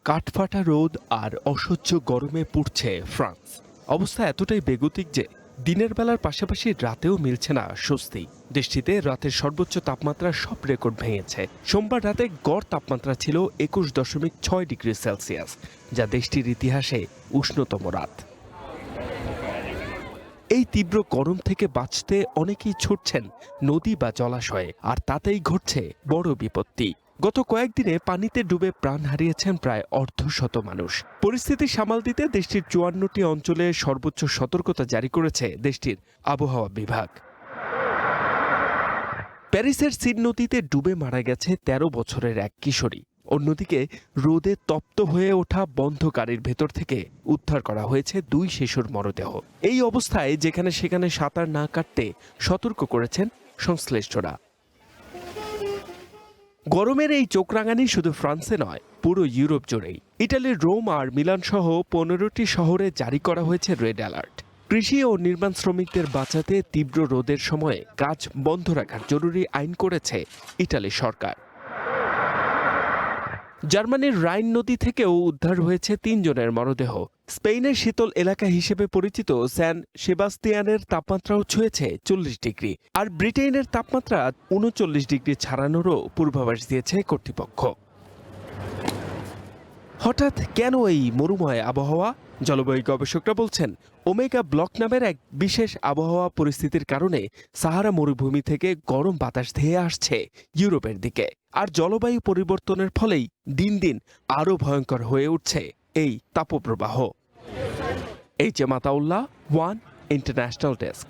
কাঠফাটা রোদ আর অসহ্য গরমে পুড়ছে ফ্রান্স। অবস্থা এতটাই বেগতিক যে দিনের বেলার পাশাপাশি রাতেও মিলছে না স্বস্তি। দেশটিতে রাতের সর্বোচ্চ তাপমাত্রা সব রেকর্ড ভেঙেছে। সোমবার রাতে গড় তাপমাত্রা ছিল 21.6 ডিগ্রি সেলসিয়াস, যা দেশটির ইতিহাসে উষ্ণতম রাত। এই তীব্র গরম থেকে বাঁচতে অনেকেই ছুটছেন নদী বা জলাশয়ে, আর তাতেই ঘটছে বড় বিপত্তি। গত কয়েকদিনে পানিতে ডুবে প্রাণ হারিয়েছেন প্রায় অর্ধশত মানুষ। পরিস্থিতি সামাল দিতে দেশটির 54টি অঞ্চলে সর্বোচ্চ সতর্কতা জারি করেছে দেশটির আবহাওয়া বিভাগ। প্যারিসের সিন নদীতে ডুবে মারা গেছে 13 বছরের এক কিশোরী। অন্যদিকে রোদে তপ্ত হয়ে ওঠা বন্ধ গাড়ির ভেতর থেকে উদ্ধার করা হয়েছে 2 শিশুর মরদেহ। এই অবস্থায় যেখানে সেখানে সাঁতার না কাটতে সতর্ক করেছেন সংশ্লিষ্টরা। গরমের এই চোখরাঙানি শুধু ফ্রান্সে নয়, পুরো ইউরোপ জুড়েই। ইটালির রোম আর মিলান সহ 15টি শহরে জারি করা হয়েছে রেড অ্যালার্ট। কৃষি ও নির্মাণ শ্রমিকদের বাঁচাতে তীব্র রোদের সময়ে কাজ বন্ধ রাখার জরুরি আইন করেছে ইটালি সরকার। জার্মানির রাইন নদী থেকেও উদ্ধার হয়েছে 3 জনের মরদেহ। স্পেনের শীতল এলাকা হিসেবে পরিচিত স্যান সেবাস্তিয়ানের তাপমাত্রাও ছুঁয়েছে 40 ডিগ্রি, আর ব্রিটেনের তাপমাত্রা 39 ডিগ্রি ছাড়ানোরও পূর্বাভাস দিয়েছে কর্তৃপক্ষ। হঠাৎ কেন এই মরুময় আবহাওয়া? জলবায়ু গবেষকরা বলছেন, ওমেগা ব্লক নামের এক বিশেষ আবহাওয়া পরিস্থিতির কারণে সাহারা মরুভূমি থেকে গরম বাতাস ধেয়ে আসছে ইউরোপের দিকে, আর জলবায়ু পরিবর্তনের ফলেই দিন দিন আরও ভয়ঙ্কর হয়ে উঠছে এই তাপপ্রবাহ। H M Ataullah, one international desk.